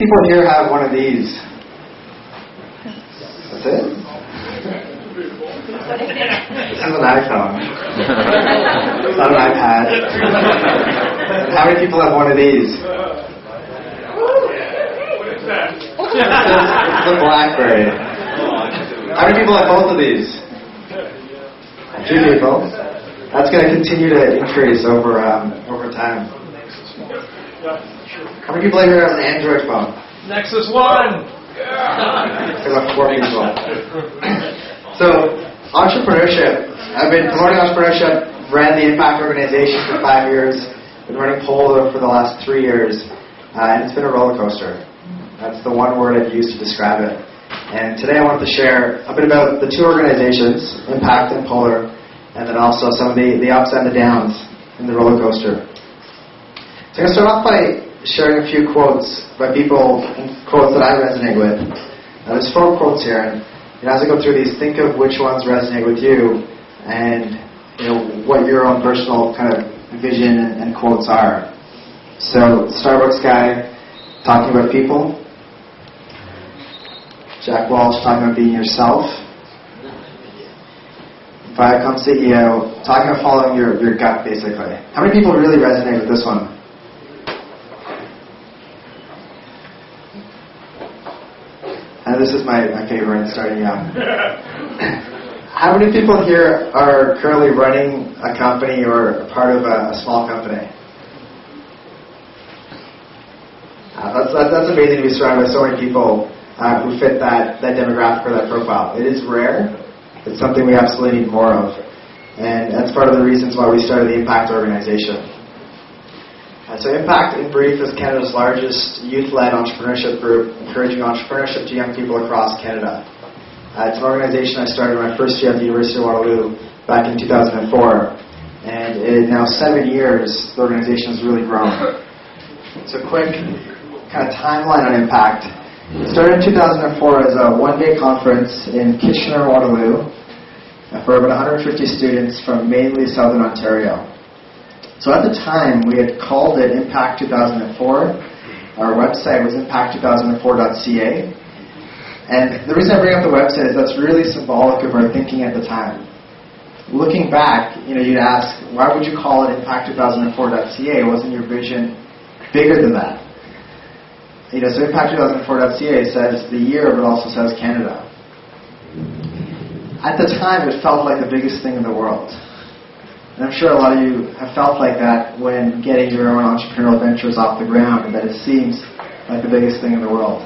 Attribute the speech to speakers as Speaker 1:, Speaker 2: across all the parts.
Speaker 1: People here have one of these. That's it? This is an iPhone. It's not an iPad. How many people have one of these? It's the Blackberry. How many people have both of these? A few people. That's going to continue to increase over time. How many people here have an Android phone?
Speaker 2: Nexus 1!
Speaker 1: There's about 4 people. So, entrepreneurship. I've been promoting entrepreneurship, ran the Impact organization for 5 years, been running Polar for the last 3 years, and it's been a roller coaster. That's the one word I've used to describe it. And today I wanted to share a bit about the two organizations, Impact and Polar, and then also some of the ups and the downs in the roller coaster. So I'm going to start off by sharing a few quotes by people, quotes that I resonate with. There's 4 quotes here, and as I go through these, think of which ones resonate with you, and what your own personal kind of vision and quotes are. So, Starbucks guy talking about people. Jack Walsh talking about being yourself. Viacom CEO talking about following your gut, basically. How many people really resonate with this one? This is my favorite, starting young. How many people here are currently running a company or a part of a small company? That's amazing to be surrounded by so many people who fit that demographic or that profile. It is rare. It's something we absolutely need more of. And that's part of the reasons why we started the Impact organization. So Impact, in brief, is Canada's largest youth-led entrepreneurship group, encouraging entrepreneurship to young people across Canada. It's an organization I started my first year at the University of Waterloo back in 2004. And in now 7 years, the organization has really grown. So quick kind of timeline on Impact. It started in 2004 as a one-day conference in Kitchener-Waterloo for about 150 students from mainly Southern Ontario. So at the time, we had called it Impact 2004. Our website was impact2004.ca. And the reason I bring up the website is that's really symbolic of our thinking at the time. Looking back, you'd ask, why would you call it impact2004.ca? Wasn't your vision bigger than that? So impact2004.ca says the year, but also says Canada. At the time, it felt like the biggest thing in the world. And I'm sure a lot of you have felt like that when getting your own entrepreneurial ventures off the ground, and that it seems like the biggest thing in the world.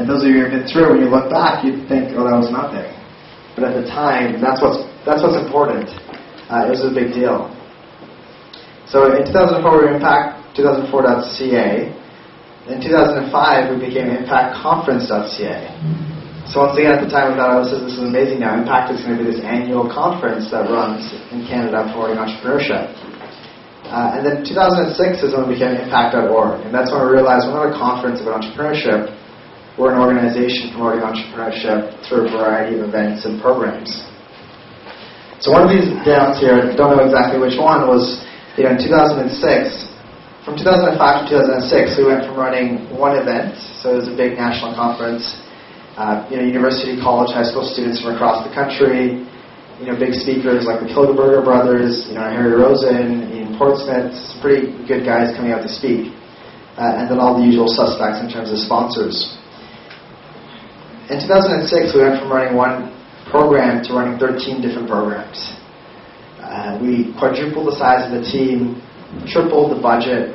Speaker 1: And those of you who have been through, when you look back, you'd think, oh, that was nothing. But at the time, that's what's important. It was a big deal. So in 2004, we were Impact2004.ca. In 2005, we became ImpactConference.ca. So once again, at the time, we thought, this is amazing now. Impact is going to be this annual conference that runs in Canada promoting entrepreneurship. And then 2006 is when we became Impact.org. And that's when we realized we're not a conference about entrepreneurship. We're an organization promoting entrepreneurship through a variety of events and programs. So one of these downs here, I don't know exactly which one, was in 2006. From 2005 to 2006, we went from running one event, so it was a big national conference, university, college, high school students from across the country, big speakers like the Kilberger brothers, Harry Rosen, Ian Portsmouth, some pretty good guys coming out to speak. And then all the usual suspects in terms of sponsors. In 2006, we went from running one program to running 13 different programs. We quadrupled the size of the team, tripled the budget,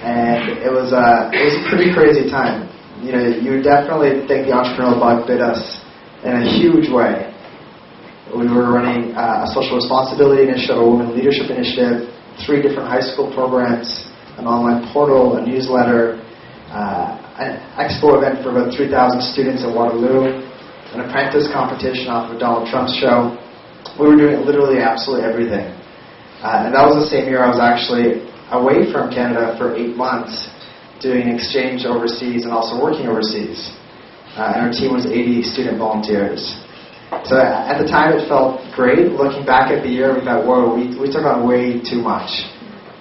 Speaker 1: and it was a pretty crazy time. You would definitely think the entrepreneurial bug bit us in a huge way. We were running a social responsibility initiative, a women leadership initiative, 3 different high school programs, an online portal, a newsletter, an expo event for about 3,000 students at Waterloo, an apprentice competition off of Donald Trump's show. We were doing literally absolutely everything. And that was the same year I was actually away from Canada for 8 months, doing exchange overseas and also working overseas. And our team was 80 student volunteers. So at the time it felt great. Looking back at the year, we thought, whoa, we took on way too much.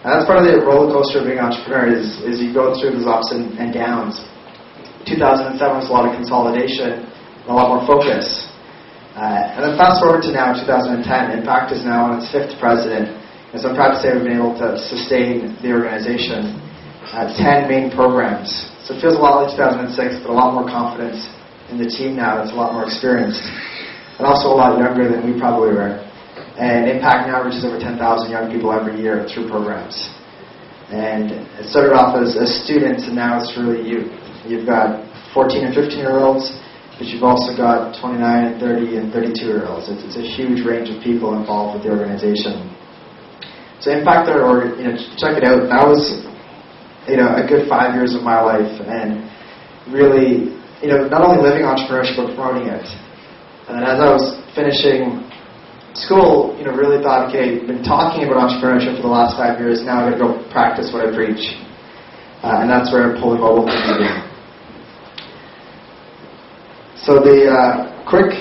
Speaker 1: And that's part of the roller coaster of being an entrepreneur is you go through those ups and downs. 2007 was a lot of consolidation, a lot more focus. And then fast forward to now, 2010, Impact is now on its 5th president. And so I'm proud to say we've been able to sustain the organization at 10 main programs. So it feels a lot like 2006, but a lot more confidence in the team now that's a lot more experienced. And also a lot younger than we probably were. And Impact now reaches over 10,000 young people every year through programs. And it started off as students, and now it's really youth. You've got 14 and 15-year-olds, but you've also got 29 and 30 and 32-year-olds. It's a huge range of people involved with the organization. So Impact, check it out. That was, a good 5 years of my life, and really, not only living entrepreneurship but promoting it. And then as I was finishing school, really thought, okay, been talking about entrepreneurship for the last 5 years. Now I'm going to go practice what I preach, and that's where Pulling Mobile came in. So the quick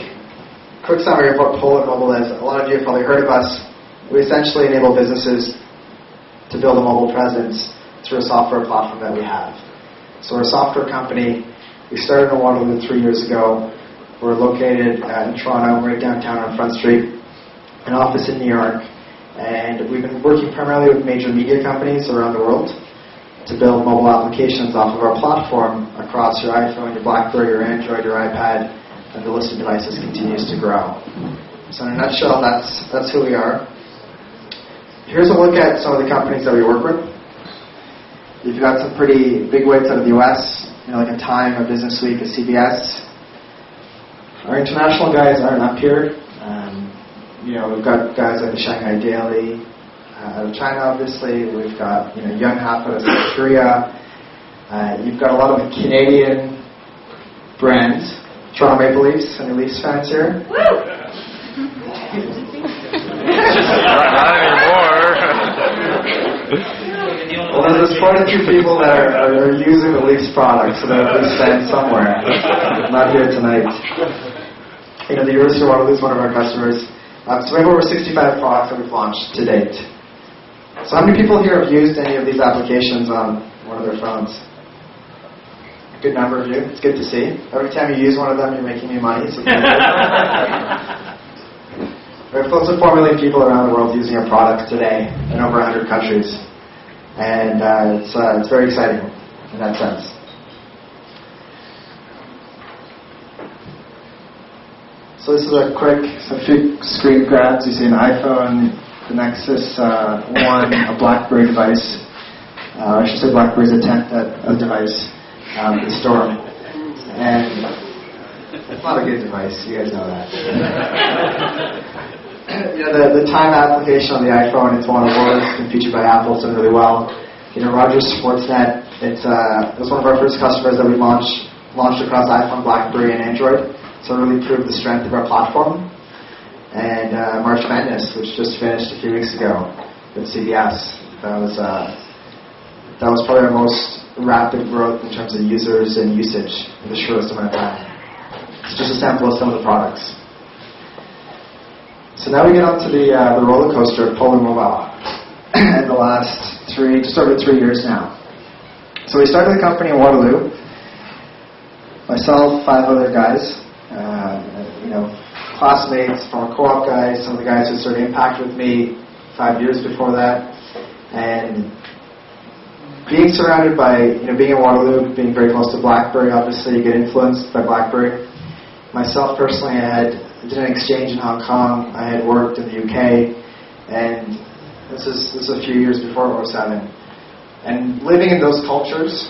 Speaker 1: summary of what Pulling Mobile is. A lot of you have probably heard of us. We essentially enable businesses to build a mobile presence through a software platform that we have. So we're a software company. We started in Waterloo 3 years ago. We're located in Toronto, right downtown on Front Street, an office in New York, and we've been working primarily with major media companies around the world to build mobile applications off of our platform across your iPhone, your Blackberry, your Android, your iPad, and the list of devices continues to grow. So in a nutshell, that's who we are. Here's a look at some of the companies that we work with. You've got some pretty big wigs out of the US, like a Time, a Business Week, a CBS. Our international guys aren't up here. We've got guys like the Shanghai Daily, out of China, obviously. We've got, Yonhap out of South Korea. You've got a lot of Canadian brands. Toronto Maple Leafs. Any Leafs fans here?
Speaker 2: Woo!
Speaker 3: Not anymore.
Speaker 1: Well, there's quite a few people that are using the Leafs product, so they're at least fans somewhere. Not here tonight. The University of Waterloo is one of our customers. So we have over 65 products that we've launched to date. So how many people here have used any of these applications on one of their phones? A good number of you. It's good to see. Every time you use one of them, you're making me money. So we have close to 4 million people around the world using our products today in over 100 countries. And it's very exciting in that sense. So this is a few screen grabs. You see an iPhone, the Nexus 1, a Blackberry device. I should say Blackberry's attempt at a device, the Storm. And it's not a good device, you guys know that. The Time application on the iPhone, it's one of the worst. It's been featured by Apple, it's done really well. Rogers Sportsnet, it was one of our first customers that we launched across iPhone, Blackberry, and Android. So it really proved the strength of our platform. And March Madness, which just finished a few weeks ago with CBS, that was probably our most rapid growth in terms of users and usage in the shortest amount of time. It's just a sample of some of the products. So now we get on to the roller coaster of Pulling Mobile in the last just over 3 years now. So we started the company in Waterloo. Myself, 5 other guys. Classmates, former co-op guys, some of the guys who started Impact with me 5 years before that. And being surrounded by, being in Waterloo, being very close to Blackberry, obviously you get influenced by Blackberry. Myself personally, I did an exchange in Hong Kong. I had worked in the UK, and this is a few years before 2007. And living in those cultures,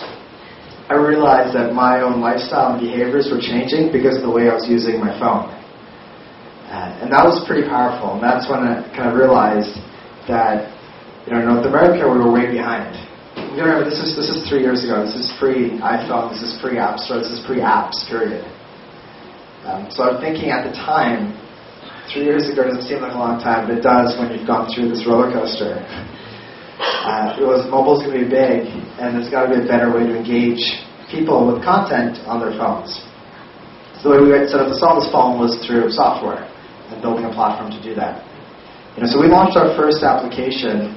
Speaker 1: I realized that my own lifestyle and behaviors were changing because of the way I was using my phone. And that was pretty powerful. And that's when I kind of realized that, in North America, we were way behind. Remember, this is 3 years ago. This is pre-iPhone. This is pre-App Store. This is pre-apps, period. So I'm thinking at the time, 3 years ago doesn't seem like a long time, but it does when you've gone through this roller coaster. Mobile's going to be big, and there's got to be a better way to engage people with content on their phones. So the way we set up to solve this problem was through software and building a platform to do that. So we launched our first application.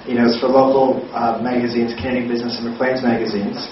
Speaker 1: It's for local magazines, Canadian Business and Maclean's magazines.